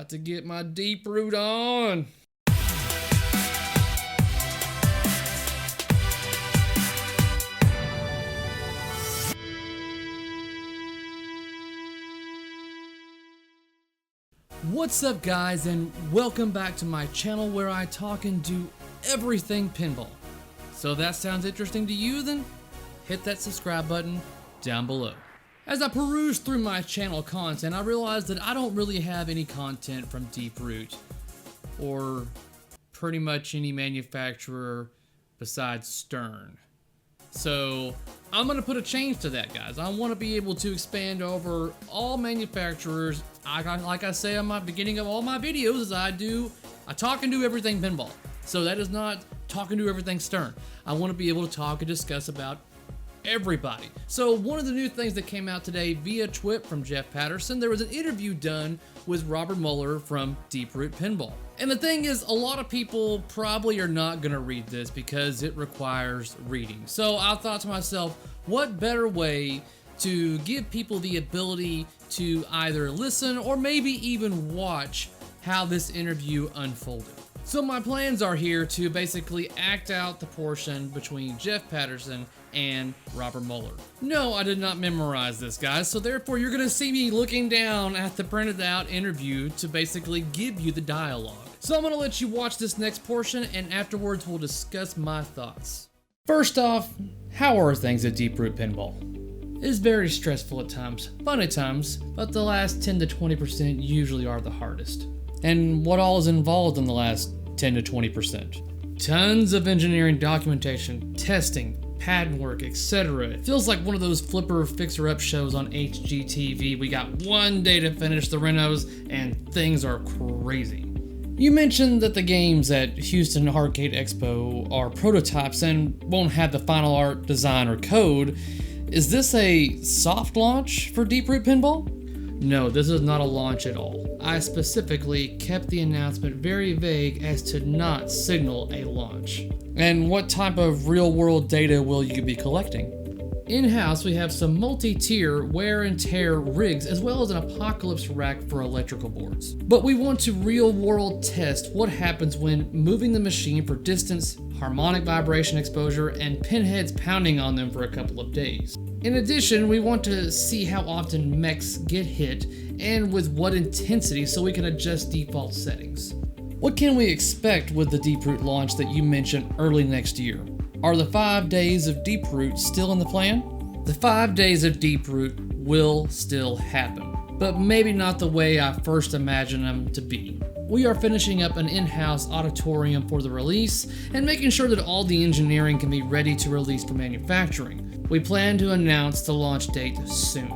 Got to get my deeproot on. What's up, guys, and welcome back to my channel where I talk and do everything pinball. So if that sounds interesting to you, then hit that subscribe button down below. As I peruse through my channel content, I realized that I don't really have any content from deeproot or pretty much any manufacturer besides Stern. So I'm gonna put a change to that, guys. I want to be able to expand over all manufacturers. Like I say on my beginning of all my videos, is I talk and do everything pinball. So that is not talk and do everything Stern. I want to be able to talk and discuss about everybody. So one of the new things that came out today via TWIP from Jeff Patterson, there was an interview done with Robert Mueller from deeproot Pinball. And the thing is, a lot of people probably are not going to read this because it requires reading. So I thought to myself, what better way to give people the ability to either listen or maybe even watch how this interview unfolded. So my plans are here to basically act out the portion between Jeff Patterson and Robert Mueller. No, I did not memorize this, guys, so therefore you're gonna see me looking down at the printed out interview to basically give you the dialogue. So I'm gonna let you watch this next portion, and afterwards we'll discuss my thoughts. First off, how are things at deeproot Pinball? It is very stressful at times, fun at times, but the last 10 to 20% usually are the hardest. And what all is involved in the last 10 to 20%? Tons of engineering documentation, testing, patent work, etc. It feels like one of those flipper fixer-up shows on HGTV. We got one day to finish the renos, and things are crazy. You mentioned that the games at Houston Arcade Expo are prototypes and won't have the final art, design, or code. Is this a soft launch for deeproot Pinball? No, this is not a launch at all. I specifically kept the announcement very vague as to not signal a launch. And what type of real-world data will you be collecting? In-house, we have some multi-tier wear and tear rigs as well as an apocalypse rack for electrical boards. But we want to real-world test what happens when moving the machine for distance, harmonic vibration exposure, and pinheads pounding on them for a couple of days. In addition, we want to see how often mechs get hit and with what intensity so we can adjust default settings. What can we expect with the deeproot launch that you mentioned early next year? Are the 5 days of deeproot still in the plan? The 5 days of deeproot will still happen, but maybe not the way I first imagined them to be. We are finishing up an in-house auditorium for the release and making sure that all the engineering can be ready to release for manufacturing. We plan to announce the launch date soon.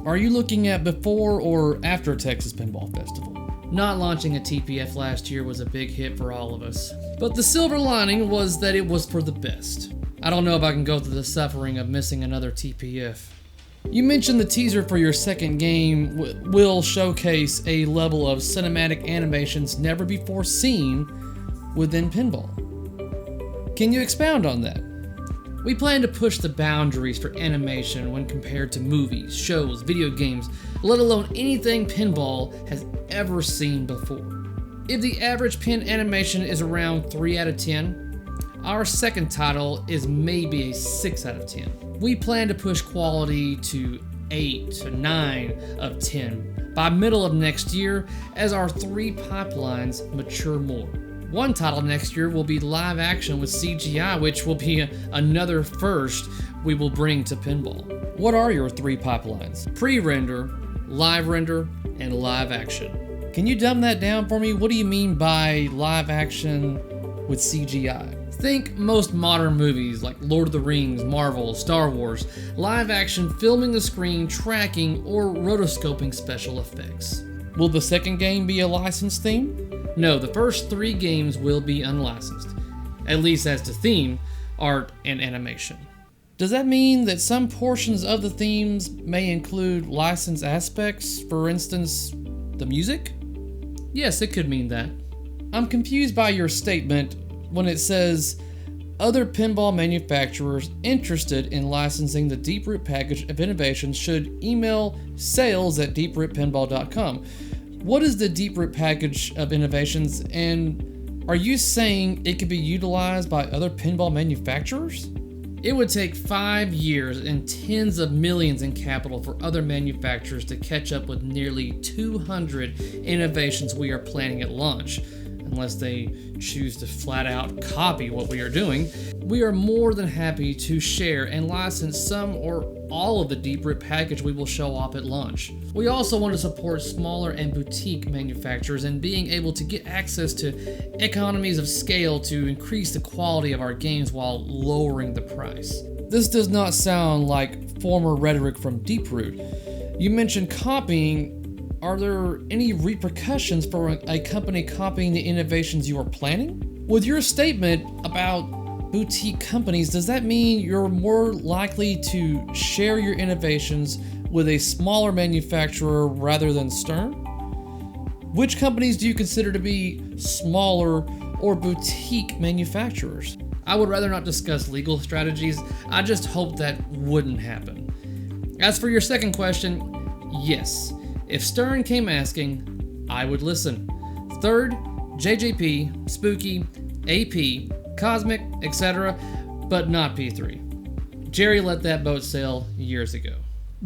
Are you looking at before or after Texas Pinball Festival? Not launching a TPF last year was a big hit for all of us, but the silver lining was that it was for the best. I don't know if I can go through the suffering of missing another TPF. You mentioned the teaser for your second game will showcase a level of cinematic animations never before seen within pinball. Can you expound on that? We plan to push the boundaries for animation when compared to movies, shows, video games, let alone anything pinball has ever seen before. If the average pin animation is around 3 out of 10, our second title is maybe a 6 out of 10. We plan to push quality to 8 to 9 of 10 by middle of next year as our 3 pipelines mature more. One title next year will be live action with CGI, which will be another first we will bring to pinball. What are your 3 pipelines? Pre-render, live render, and live action. Can you dumb that down for me? What do you mean by live action with CGI? Think most modern movies like Lord of the Rings, Marvel, Star Wars, live action filming the screen, tracking, or rotoscoping special effects. Will the second game be a licensed theme? No, the first 3 games will be unlicensed, at least as to theme, art, and animation. Does that mean that some portions of the themes may include licensed aspects, for instance, the music? Yes, it could mean that. I'm confused by your statement when it says other pinball manufacturers interested in licensing the deeproot package of innovations should email sales@deeprootpinball.com. What is the deeproot package of innovations, and are you saying it could be utilized by other pinball manufacturers? It would take 5 years and tens of millions in capital for other manufacturers to catch up with nearly 200 innovations we are planning at launch, unless they choose to flat out copy what we are doing. We are more than happy to share and license some or all of the deeproot package we will show off at launch. We also want to support smaller and boutique manufacturers and being able to get access to economies of scale to increase the quality of our games while lowering the price. This does not sound like former rhetoric from deeproot. You mentioned copying. Are there any repercussions for a company copying the innovations you are planning? With your statement about boutique companies, does that mean you're more likely to share your innovations with a smaller manufacturer rather than Stern? Which companies do you consider to be smaller or boutique manufacturers? I would rather not discuss legal strategies. I just hope that wouldn't happen. As for your second question, yes. If Stern came asking, I would listen. Third, JJP, Spooky, AP, Cosmic, etc., but not P3. Jerry let that boat sail years ago.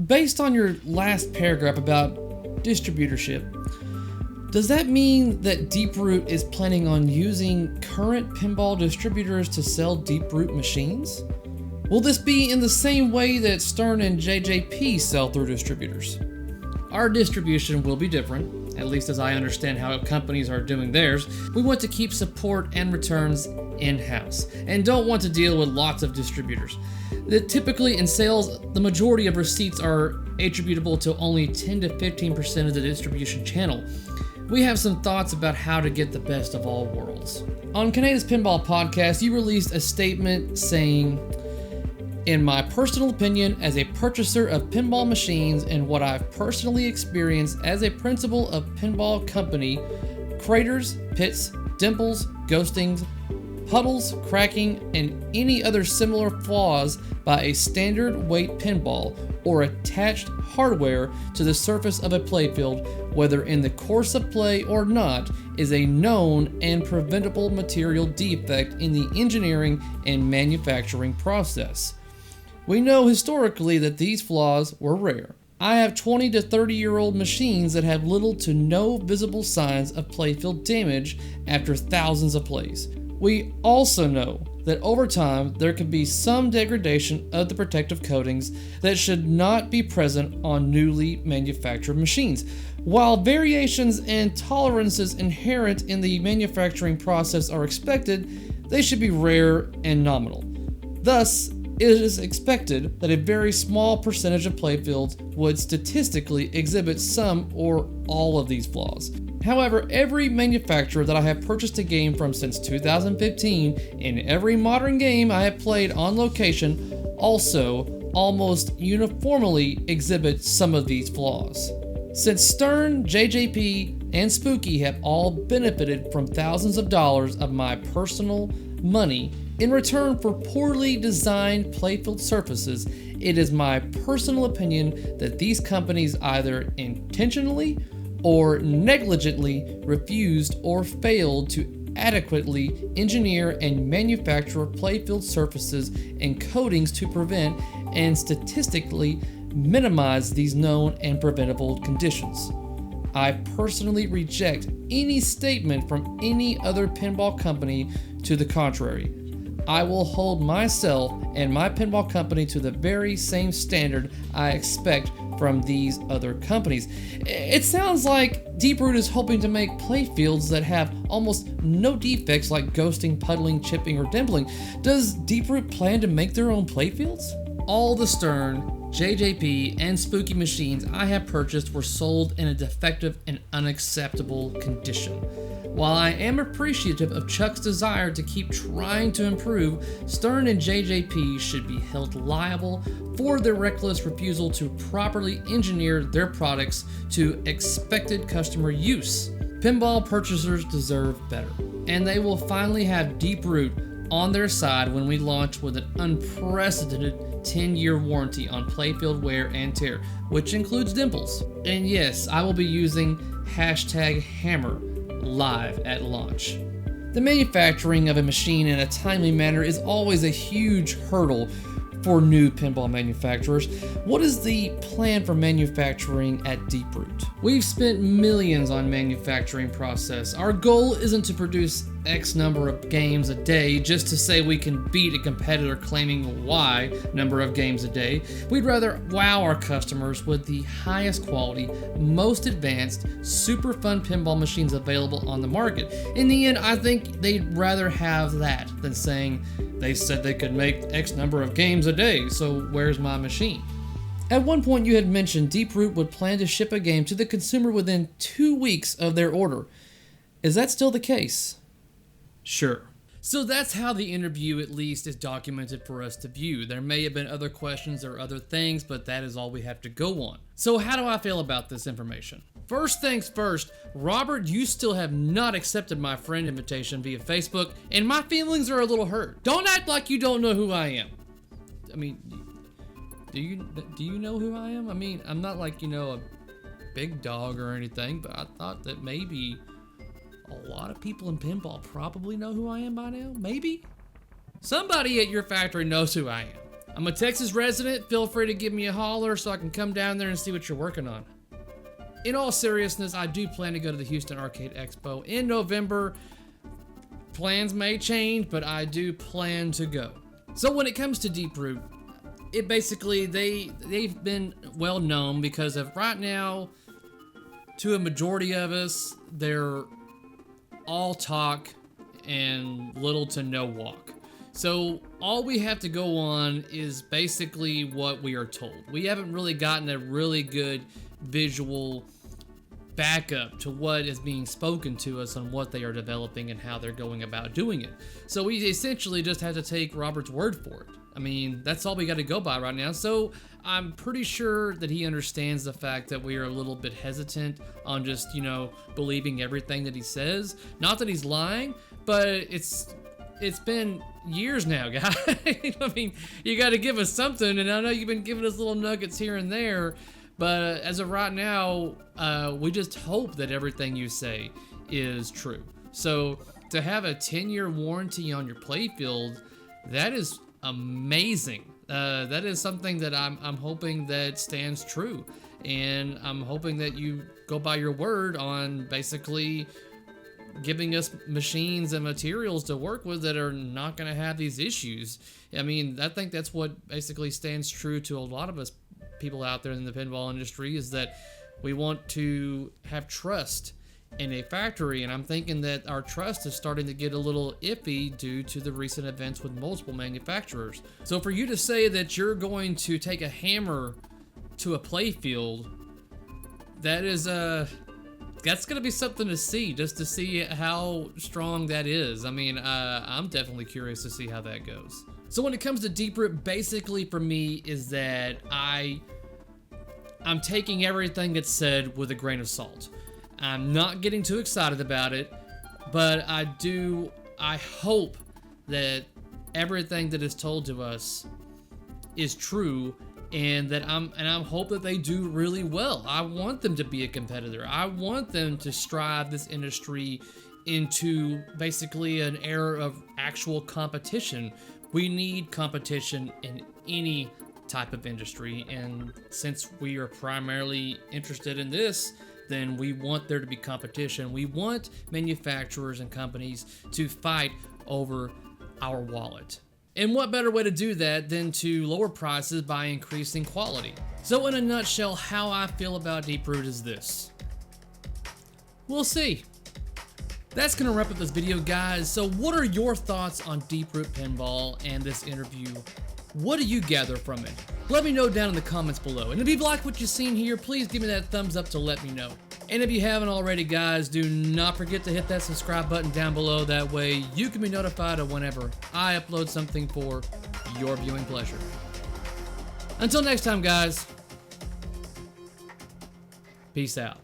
Based on your last paragraph about distributorship, does that mean that deeproot is planning on using current pinball distributors to sell deeproot machines? Will this be in the same way that Stern and JJP sell through distributors? Our distribution will be different, at least as I understand how companies are doing theirs. We want to keep support and returns in-house and don't want to deal with lots of distributors. Typically in sales, the majority of receipts are attributable to only 10 to 15% of the distribution channel. We have some thoughts about how to get the best of all worlds. On Canada's Pinball Podcast, you released a statement saying, "In my personal opinion, as a purchaser of pinball machines and what I've personally experienced as a principal of pinball company, craters, pits, dimples, ghostings, puddles, cracking, and any other similar flaws by a standard weight pinball or attached hardware to the surface of a playfield, whether in the course of play or not, is a known and preventable material defect in the engineering and manufacturing process. We know historically that these flaws were rare. I have 20 to 30-year-old machines that have little to no visible signs of playfield damage after thousands of plays. We also know that over time there can be some degradation of the protective coatings that should not be present on newly manufactured machines. While variations and tolerances inherent in the manufacturing process are expected, they should be rare and nominal. Thus, it is expected that a very small percentage of playfields would statistically exhibit some or all of these flaws. However, every manufacturer that I have purchased a game from since 2015 and every modern game I have played on location also almost uniformly exhibits some of these flaws. Since Stern, JJP, and Spooky have all benefited from thousands of dollars of my personal money in return for poorly designed playfield surfaces, it is my personal opinion that these companies either intentionally or negligently refused or failed to adequately engineer and manufacture playfield surfaces and coatings to prevent and statistically minimize these known and preventable conditions. I personally reject any statement from any other pinball company to the contrary. I will hold myself and my pinball company to the very same standard I expect from these other companies. It sounds like deeproot is hoping to make playfields that have almost no defects like ghosting, puddling, chipping, or dimpling. Does deeproot plan to make their own playfields? All the Stern, JJP, and Spooky machines I have purchased were sold in a defective and unacceptable condition. While I am appreciative of Chuck's desire to keep trying to improve, Stern and JJP should be held liable for their reckless refusal to properly engineer their products to expected customer use. Pinball purchasers deserve better, and they will finally have deeproot on their side when we launch with an unprecedented 10-year warranty on Playfield wear and tear, which includes dimples. And yes, I will be using #hammer live at launch. The manufacturing of a machine in a timely manner is always a huge hurdle for new pinball manufacturers. What is the plan for manufacturing at deeproot? We've spent millions on manufacturing process. Our goal isn't to produce X number of games a day just to say we can beat a competitor claiming Y number of games a day. We'd rather wow our customers with the highest quality, most advanced, super fun pinball machines available on the market. In the end, I think they'd rather have that than saying they said they could make X number of games a day, so where's my machine? At one point you had mentioned deeproot would plan to ship a game to the consumer within 2 weeks of their order. Is that still the case? Sure. So that's how the interview at least is documented for us to view. There may have been other questions or other things, but that is all we have to go on. So how do I feel about this information? First things first, Robert, you still have not accepted my friend invitation via Facebook, and my feelings are a little hurt. Don't act like you don't know who I am. I mean, do you know who I am? I mean, I'm not like, a big dog or anything, but I thought that maybe a lot of people in pinball probably know who I am by now. Maybe? Somebody at your factory knows who I am. I'm a Texas resident. Feel free to give me a holler so I can come down there and see what you're working on. In all seriousness, I do plan to go to the Houston Arcade Expo in November. Plans may change, but I do plan to go. So when it comes to deeproot, it basically, they've been well known because of right now, to a majority of us, they're all talk and little to no walk. So all we have to go on is basically what we are told. We haven't really gotten a really good visual backup to what is being spoken to us on what they are developing and how they're going about doing it. So we essentially just have to take Robert's word for it. I mean, that's all we got to go by right now. So I'm pretty sure that he understands the fact that we are a little bit hesitant on just, believing everything that he says. Not that he's lying, but it's been years now, guys. I mean, you got to give us something, and I know you've been giving us little nuggets here and there, but as of right now, we just hope that everything you say is true. So to have a 10-year warranty on your Playfield, that is amazing. That is something that I'm hoping that stands true, and I'm hoping that you go by your word on basically giving us machines and materials to work with that are not going to have these issues. I mean, I think that's what basically stands true to a lot of us people out there in the pinball industry, is that we want to have trust in a factory, and I'm thinking that our trust is starting to get a little iffy due to the recent events with multiple manufacturers. So for you to say that you're going to take a hammer to a Playfield, that is that's gonna be something to see, just to see how strong that is. I mean, I'm definitely curious to see how that goes. So when it comes to deeproot, basically for me is that I'm taking everything that's said with a grain of salt. I'm not getting too excited about it, but I hope that everything that is told to us is true, and that I'm hope that they do really well. I want them to be a competitor. I want them to strive this industry into basically an era of actual competition. We need competition in any type of industry, and since we are primarily interested in this, then we want there to be competition. We want manufacturers and companies to fight over our wallet. And what better way to do that than to lower prices by increasing quality? So in a nutshell, how I feel about deeproot is this. We'll see. That's gonna wrap up this video, guys. So what are your thoughts on deeproot pinball and this interview? What do you gather from it? Let me know down in the comments below. And if you've liked what you've seen here, please give me that thumbs up to let me know. And if you haven't already, guys, do not forget to hit that subscribe button down below. That way you can be notified of whenever I upload something for your viewing pleasure. Until next time, guys, peace out.